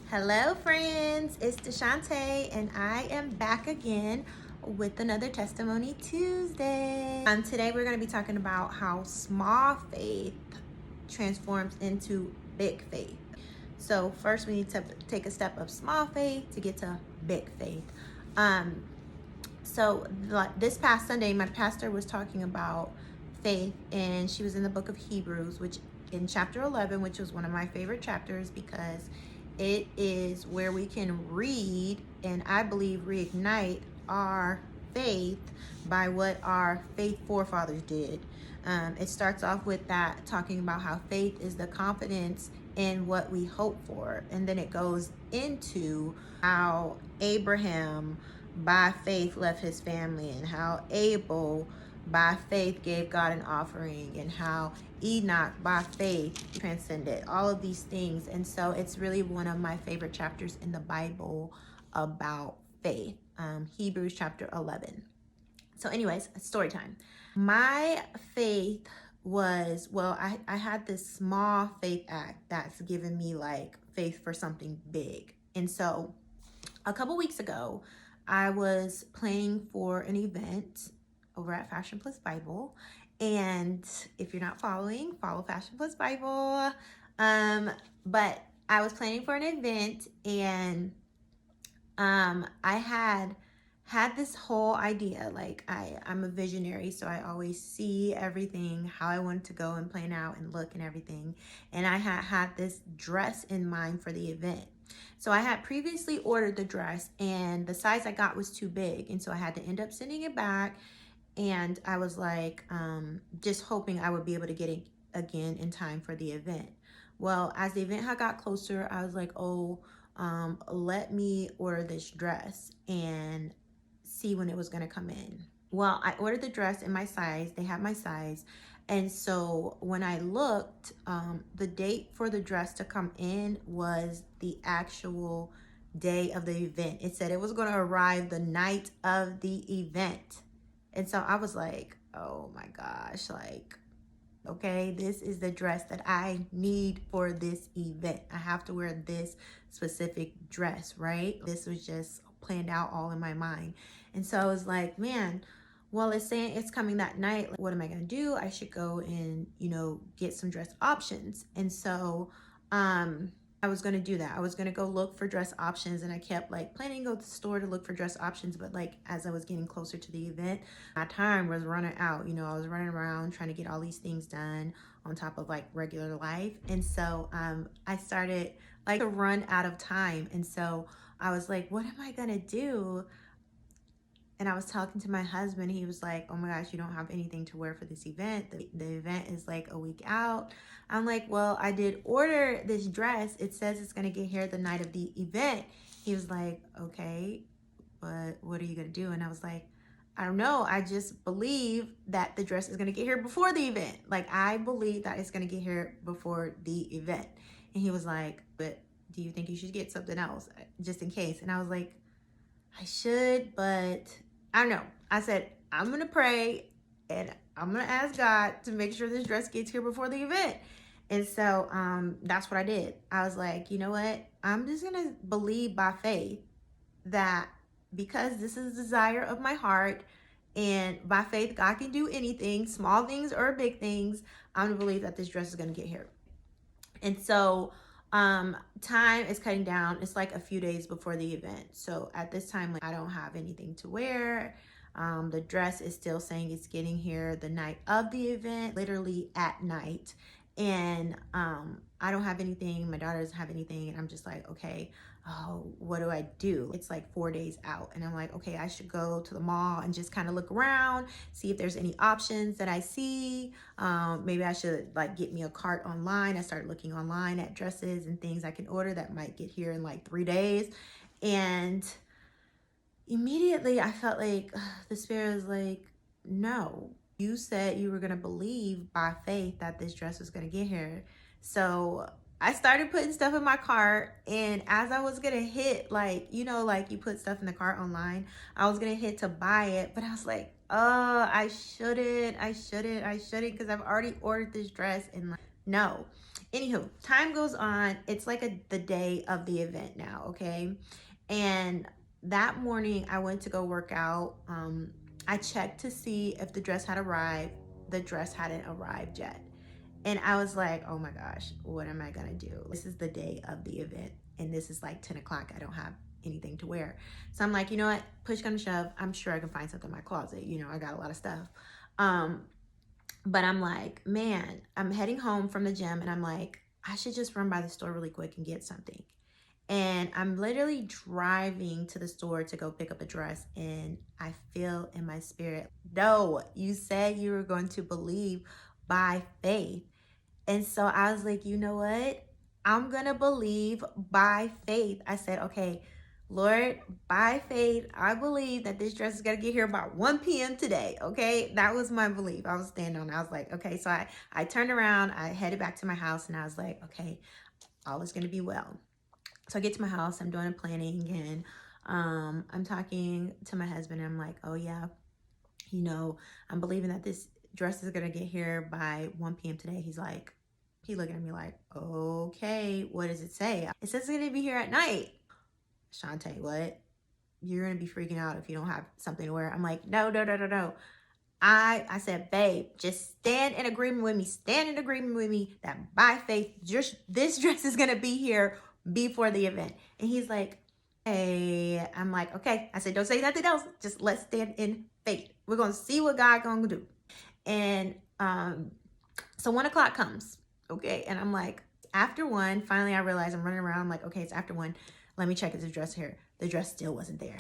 Hello friends, it's Deshante and I am back again with another Testimony Tuesday. Today we're going to be talking about how small faith transforms into big faith. So first we need to take a step of small faith to get to big faith. This past Sunday my pastor was talking about faith, and she was in the book of Hebrews, which in chapter 11, which was one of my favorite chapters because it is where we can read and I believe reignite our faith by what our faith forefathers did. It starts off with that, talking about how faith is the confidence in what we hope for, and then it goes into how Abraham by faith left his family, and how Abel by faith gave God an offering, and how Enoch by faith transcended all of these things. And so it's really one of my favorite chapters in the Bible about faith. Hebrews chapter 11. So anyways, story time. My faith was, I had this small faith act that's given me like faith for something big. And so a couple weeks ago, I was planning for an event over at Fashion Plus Bible. And if you're not following, follow Fashion Plus Bible. But I was planning for an event, and I had this whole idea. Like I'm a visionary, so I always see everything, how I want to go and plan out and look and everything. And I had this dress in mind for the event. So I had previously ordered the dress, and the size I got was too big. And so I had to end up sending it back. And I was like, just hoping I would be able to get it again in time for the event. Well, as the event had got closer, I was like, let me order this dress and see when it was going to come in. Well, I ordered the dress in my size. They had my size. And so when I looked, the date for the dress to come in was the actual day of the event. It said it was going to arrive the night of the event. And so I was like, oh my gosh, like, okay, this is the dress that I need for this event. I have to wear this specific dress, right? This was just planned out all in my mind. And so I was like, man, well, it's saying it's coming that night. Like, what am I going to do? I should go and, get some dress options. And so, I was going to do that. I was going to go look for dress options, and I kept like planning to go to the store to look for dress options. But like, as I was getting closer to the event, my time was running out. I was running around trying to get all these things done on top of like regular life. And so I started like to run out of time. And so I was like, what am I going to do? And I was talking to my husband. He was like, oh my gosh, you don't have anything to wear for this event. The event is like a week out. I'm like, well, I did order this dress. It says it's going to get here the night of the event. He was like, okay, but what are you going to do? And I was like, I don't know. I just believe that the dress is going to get here before the event. Like, I believe that it's going to get here before the event. And he was like, but do you think you should get something else just in case? And I was like, I should, but I don't know. I said, I'm going to pray and I'm going to ask God to make sure this dress gets here before the event. And so that's what I did. I was like, you know what? I'm just going to believe by faith that because this is the desire of my heart, and by faith, God can do anything, small things or big things. I'm going to believe that this dress is going to get here. And so time is cutting down. It's like a few days before the event. So at this time, like, I don't have anything to wear. The dress is still saying it's getting here the night of the event, literally at night. And I don't have anything. My daughter doesn't have anything. And I'm just like, okay, what do I do? It's like 4 days out. And I'm like, okay, I should go to the mall and just kind of look around, see if there's any options that I see. Maybe I should like get me a cart online. I started looking online at dresses and things I can order that might get here in like 3 days. And immediately I felt like the Spirit was like, no, you said you were going to believe by faith that this dress was going to get here. So I started putting stuff in my cart, and as I was going to hit, like, like you put stuff in the cart online, I was going to hit to buy it, but I was like, oh, I shouldn't, because I've already ordered this dress, and like, no. Anywho, time goes on. It's like the day of the event now, okay? And that morning I went to go work out. I checked to see if the dress had arrived. The dress hadn't arrived yet. And I was like, oh my gosh, what am I gonna do? This is the day of the event, and this is like 10 o'clock. I don't have anything to wear. So I'm like, you know what? Push come to shove, I'm sure I can find something in my closet. You know, I got a lot of stuff. But I'm like, man, I'm heading home from the gym, and I'm like, I should just run by the store really quick and get something. And I'm literally driving to the store to go pick up a dress, and I feel in my spirit, no, you said you were going to believe by faith. And so I was like, you know what? I'm going to believe by faith. I said, okay, Lord, by faith, I believe that this dress is going to get here about 1 p.m. today. Okay. That was my belief. I was standing on it. I was like, okay. So I turned around, I headed back to my house, and I was like, okay, all is going to be well. So I get to my house, I'm doing a planning, and I'm talking to my husband, and I'm like, oh yeah, you know, I'm believing that this dress is going to get here by 1 p.m. today. He looking at me like, okay, what does it say? It says it's going to be here at night. Shantae, what? You're going to be freaking out if you don't have something to wear. I'm like, no. I said, babe, just stand in agreement with me. Stand in agreement with me that by faith, this dress is going to be here before the event. And he's like, hey, I'm like, okay. I said, don't say nothing else. Just let's stand in faith. We're going to see what God going to do. And so 1 o'clock comes. Okay. And I'm like, after 1, finally I realized I'm running around. I'm like, okay, it's after 1. Let me check if the dress here. The dress still wasn't there.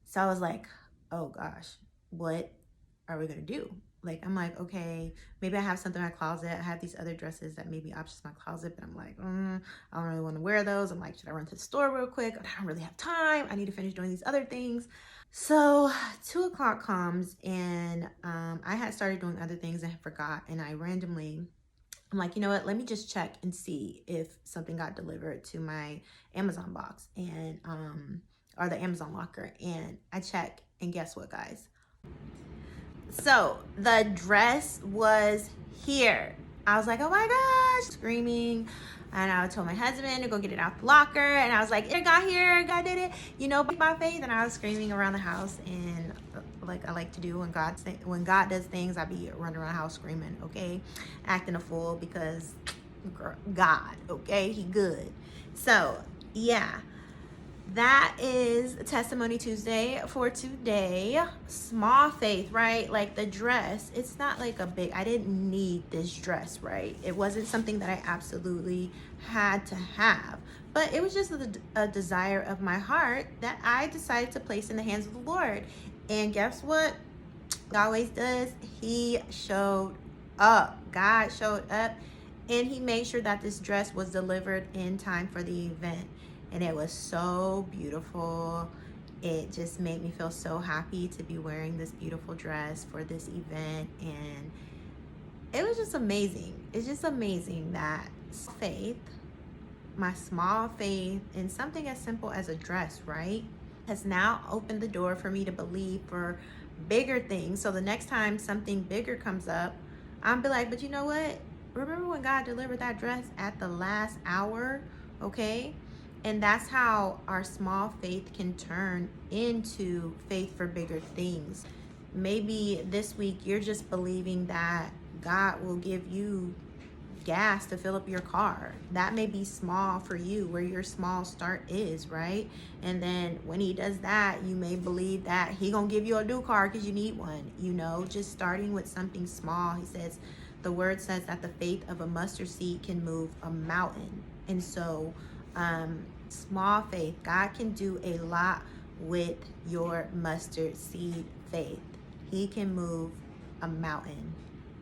So I was like, oh gosh, what are we going to do? Like, I'm like, okay, maybe I have something in my closet. I have these other dresses that may be options in my closet, but I'm like, I don't really want to wear those. I'm like, should I run to the store real quick? I don't really have time. I need to finish doing these other things. So 2 o'clock comes, and I had started doing other things and I forgot. And I'm like, you know what? Let me just check and see if something got delivered to my Amazon box and or the Amazon locker. And I check, and guess what, guys? So the dress was here. I was like, oh my gosh, screaming. And I told my husband to go get it out the locker. And I was like, it got here, God did it, you know, by faith. And I was screaming around the house, and like I like to do when God does things, I be running around the house screaming, okay, acting a fool, because God, okay, he good. So yeah, that is Testimony Tuesday for today. Small faith, right? Like the dress, it's not like I didn't need this dress, right? It wasn't something that I absolutely had to have, but it was just a desire of my heart that I decided to place in the hands of the Lord. And guess what? God always does. He showed up. God showed up, and he made sure that this dress was delivered in time for the event. And it was so beautiful. It just made me feel so happy to be wearing this beautiful dress for this event. And it was just amazing. It's just amazing that faith, my small faith in something as simple as a dress, right, has now opened the door for me to believe for bigger things. So the next time something bigger comes up, I'll be like, but you know what? Remember when God delivered that dress at the last hour? Okay? And that's how our small faith can turn into faith for bigger things. Maybe this week you're just believing that God will give you gas to fill up your car. That may be small for you, where your small start is, right? And then when he does that, you may believe that he gonna give you a new car because you need one. You know, just starting with something small. He says, the word says that the faith of a mustard seed can move a mountain. And so small faith, God can do a lot with your mustard seed faith. He can move a mountain.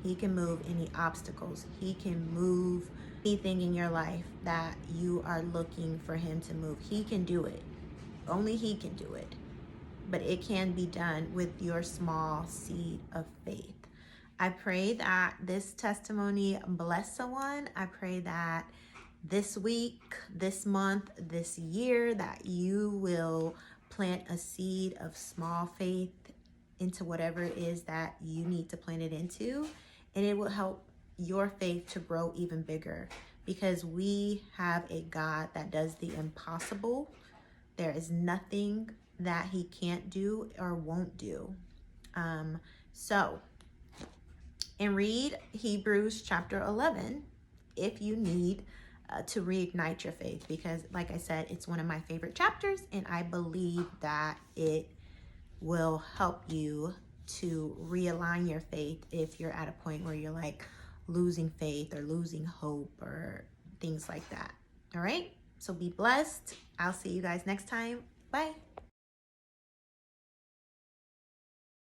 He can move any obstacles. He can move anything in your life that you are looking for him to move. He can do it. Only he can do it. But it can be done with your small seed of faith. I pray that this testimony bless someone. I pray that this week, this month, this year, that you will plant a seed of small faith into whatever it is that you need to plant it into, and it will help your faith to grow even bigger. because we have a God that does the impossible. There is nothing that he can't do or won't do. So, and read Hebrews chapter 11 if you need to reignite your faith, because like I said, it's one of my favorite chapters, and I believe that it will help you to realign your faith if you're at a point where you're like losing faith or losing hope or things like that. All right, so be blessed. I'll see you guys next time. Bye.